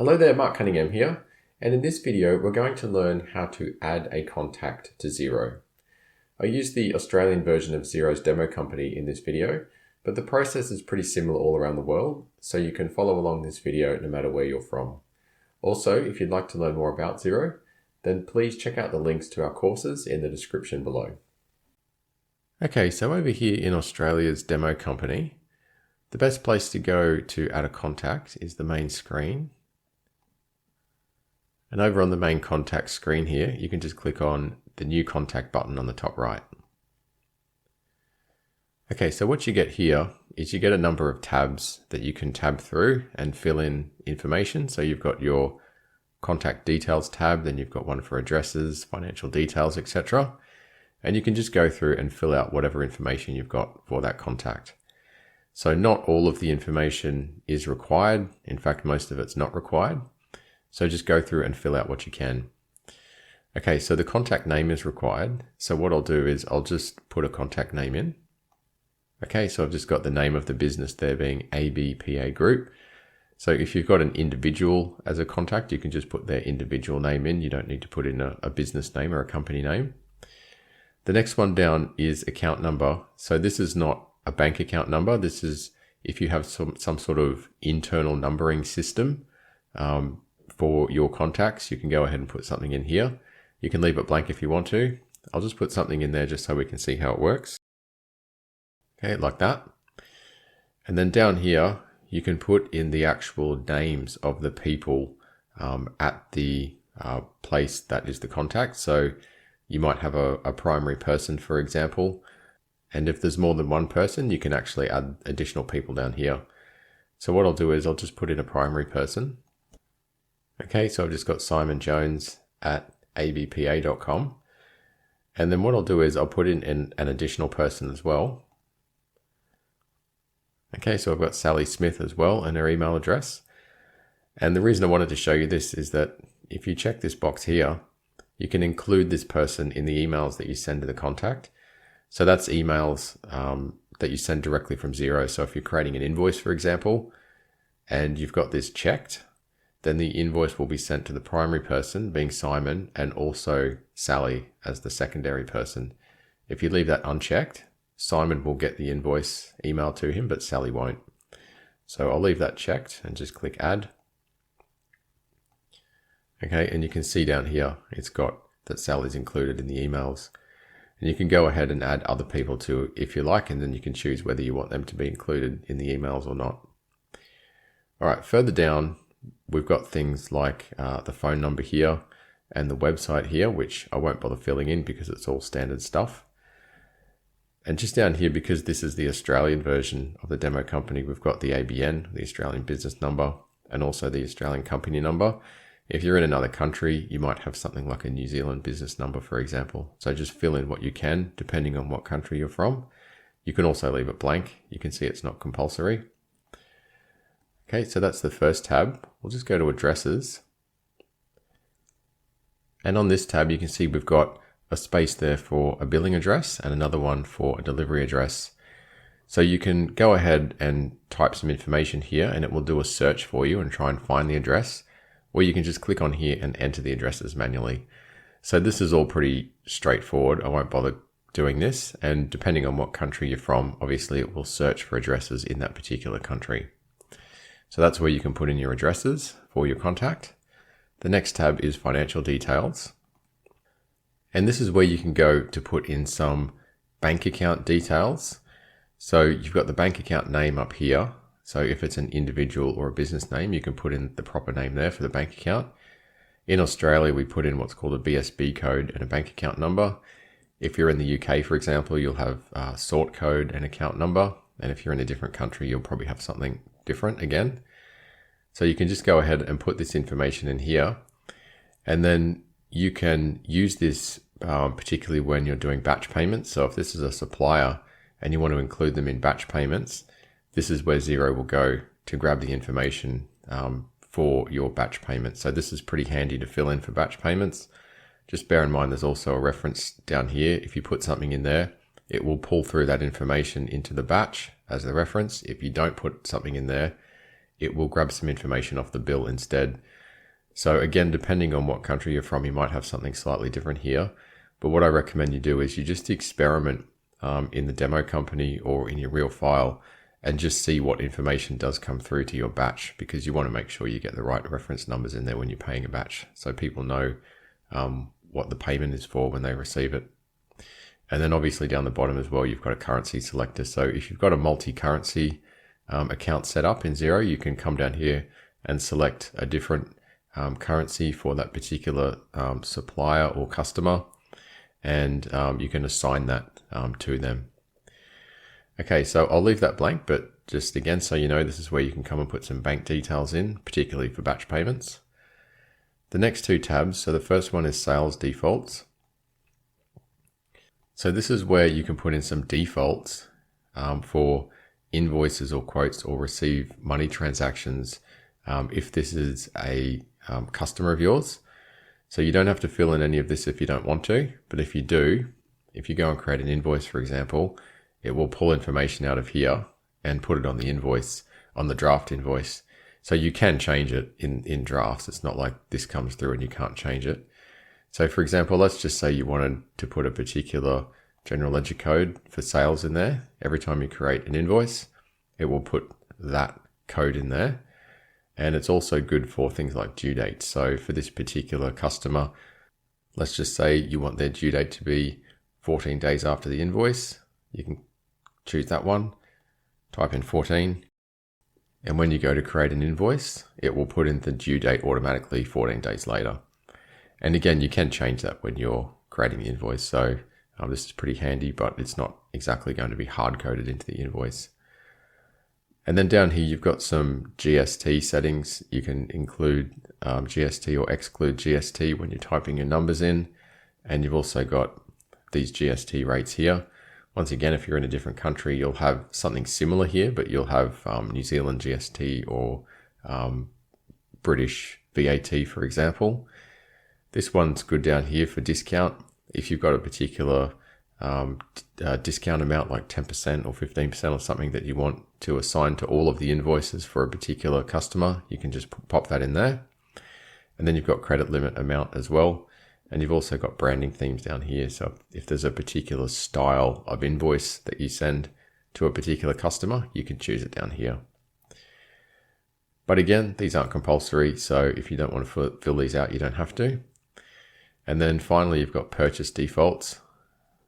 Hello there, Mark Cunningham here, and in this video we're going to learn how to add a contact to Xero. I use the Australian version of Xero's demo company in this video, but the process is pretty similar all around the world, so you can follow along this video no matter where you're from. Also, if you'd like to learn more about Xero, then please check out the links to our courses in the description below. Okay, so over here in Australia's demo company, the best place to go to add a contact is the main screen. And over on the main contact screen here, you can just click on the new contact button on the top right. Okay, so what you get here is you get a number of tabs that you can tab through and fill in information. So you've got your contact details tab, then you've got one for addresses, financial details, etc. And you can just go through and fill out whatever information you've got for that contact. So not all of the information is required. In fact, most of it's not required. So just go through and fill out what you can. Okay, so the contact name is required. So what I'll do is I'll just put a contact name in. Okay, so I've just got the name of the business there being ABPA Group. So if you've got an individual as a contact, you can just put their individual name in. You don't need to put in a business name or a company name. The next one down is account number. So this is not a bank account number. This is if you have some sort of internal numbering system for your contacts, you can go ahead and put something in here. You can leave it blank if you want to. I'll just put something in there just so we can see how it works. Okay, like that. And then down here, you can put in the actual names of the people at the place that is the contact. So you might have a primary person, for example. And if there's more than one person, you can actually add additional people down here. So what I'll do is I'll just put in a primary person. Okay, so I've just got Simon Jones at abpa.com. And then what I'll do is I'll put in an additional person as well. Okay, so I've got Sally Smith as well and her email address. And the reason I wanted to show you this is that if you check this box here, you can include this person in the emails that you send to the contact. So that's emails that you send directly from Xero. So if you're creating an invoice, for example, and you've got this checked, then the invoice will be sent to the primary person, being Simon, and also Sally as the secondary person. If you leave that unchecked, Simon will get the invoice emailed to him, but Sally won't. So I'll leave that checked and just click add. Okay, and you can see down here, it's got that Sally's included in the emails. And you can go ahead and add other people too if you like, and then you can choose whether you want them to be included in the emails or not. All right, further down, we've got things like the phone number here and the website here, which I won't bother filling in because it's all standard stuff. And just down here, because this is the Australian version of the demo company, we've got the ABN, the Australian business number, and also the Australian company number. If you're in another country, you might have something like a New Zealand business number, for example. So just fill in what you can, depending on what country you're from. You can also leave it blank. You can see it's not compulsory. Okay, so that's the first tab. We'll just go to addresses. And on this tab, you can see we've got a space there for a billing address and another one for a delivery address. So you can go ahead and type some information here and it will do a search for you and try and find the address, or you can just click on here and enter the addresses manually. So this is all pretty straightforward. I won't bother doing this, and depending on what country you're from, obviously it will search for addresses in that particular country. So that's where you can put in your addresses for your contact. The next tab is financial details. And this is where you can go to put in some bank account details. So you've got the bank account name up here. So if it's an individual or a business name, you can put in the proper name there for the bank account. In Australia, we put in what's called a BSB code and a bank account number. If you're in the UK, for example, you'll have a sort code and account number. And if you're in a different country, you'll probably have something different again. So you can just go ahead and put this information in here. And then you can use this particularly when you're doing batch payments. So if this is a supplier and you want to include them in batch payments, this is where Xero will go to grab the information for your batch payments. So this is pretty handy to fill in for batch payments. Just bear in mind there's also a reference down here. If you put something in there, it will pull through that information into the batch as the reference. If you don't put something in there, it will grab some information off the bill instead. So again, depending on what country you're from, you might have something slightly different here. But what I recommend you do is you just experiment in the demo company or in your real file and just see what information does come through to your batch, because you want to make sure you get the right reference numbers in there when you're paying a batch, so people know what the payment is for when they receive it. And then obviously down the bottom as well, you've got a currency selector. So if you've got a multi-currency account set up in Xero, you can come down here and select a different currency for that particular supplier or customer, and you can assign that to them. Okay, so I'll leave that blank, but just again, so you know, this is where you can come and put some bank details in, particularly for batch payments. The next two tabs, so the first one is sales defaults. So this is where you can put in some defaults for invoices or quotes or receive money transactions if this is a customer of yours. So you don't have to fill in any of this if you don't want to, but if you do, if you go and create an invoice, for example, it will pull information out of here and put it on the invoice, on the draft invoice. So you can change it in drafts. It's not like this comes through and you can't change it. So for example, let's just say you wanted to put a particular general ledger code for sales in there. Every time you create an invoice, it will put that code in there. And it's also good for things like due dates. So for this particular customer, let's just say you want their due date to be 14 days after the invoice. You can choose that one, type in 14. And when you go to create an invoice, it will put in the due date automatically 14 days later. And again, you can change that when you're creating the invoice. So this is pretty handy, but it's not exactly going to be hard coded into the invoice. And then down here, you've got some GST settings. You can include GST or exclude GST when you're typing your numbers in. And you've also got these GST rates here. Once again, if you're in a different country, you'll have something similar here, but you'll have New Zealand GST or British VAT, for example. This one's good down here for discount. If you've got a particular discount amount like 10% or 15% or something that you want to assign to all of the invoices for a particular customer, you can just pop that in there. And then you've got credit limit amount as well. And you've also got branding themes down here. So if there's a particular style of invoice that you send to a particular customer, you can choose it down here. But again, these aren't compulsory. So if you don't want to fill these out, you don't have to. And then finally, you've got purchase defaults.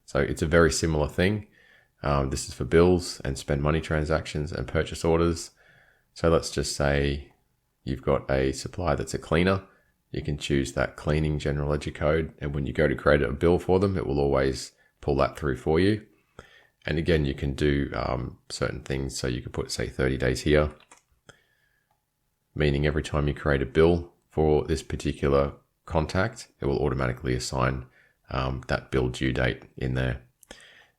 So it's a very similar thing. This is for bills and spend money transactions and purchase orders. So let's just say you've got a supplier that's a cleaner. You can choose that cleaning general ledger code. And when you go to create a bill for them, it will always pull that through for you. And again, you can do certain things. So you could put, say, 30 days here, meaning every time you create a bill for this particular contact, it will automatically assign that bill due date in there.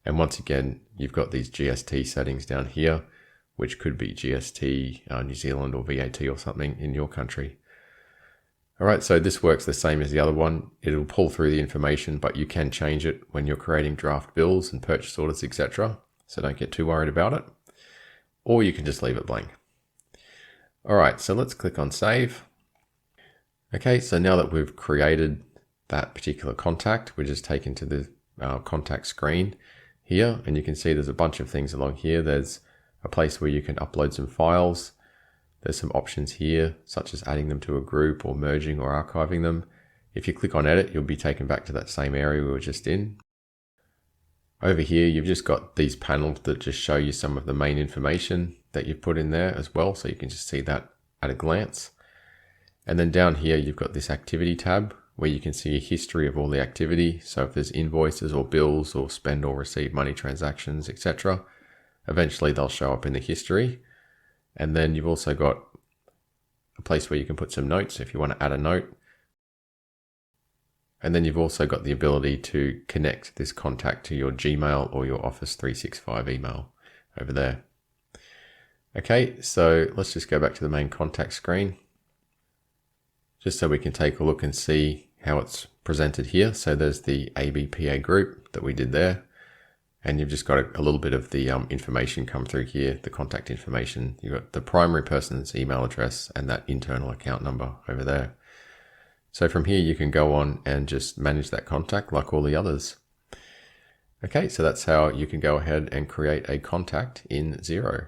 And once again, you've got these GST settings down here, which could be GST New Zealand or VAT or something in your country. All right, so this works the same as the other one. It'll pull through the information, but you can change it when you're creating draft bills and purchase orders, etc. So don't get too worried about it. Or you can just leave it blank. All right, so let's click on save. Okay, so now that we've created that particular contact, we're just taken to the contact screen here, and you can see there's a bunch of things along here. There's a place where you can upload some files. There's some options here, such as adding them to a group or merging or archiving them. If you click on edit, you'll be taken back to that same area we were just in. Over here, you've just got these panels that just show you some of the main information that you've put in there as well. So you can just see that at a glance. And then down here, you've got this activity tab where you can see a history of all the activity. So if there's invoices or bills or spend or receive money transactions, etc., eventually they'll show up in the history. And then you've also got a place where you can put some notes if you want to add a note. And then you've also got the ability to connect this contact to your Gmail or your Office 365 email over there. Okay, so let's just go back to the main contact screen, just so we can take a look and see how it's presented here. So there's the ABPA group that we did there. And you've just got a little bit of the information come through here, the contact information. You've got the primary person's email address and that internal account number over there. So from here, you can go on and just manage that contact like all the others. Okay, so that's how you can go ahead and create a contact in Xero.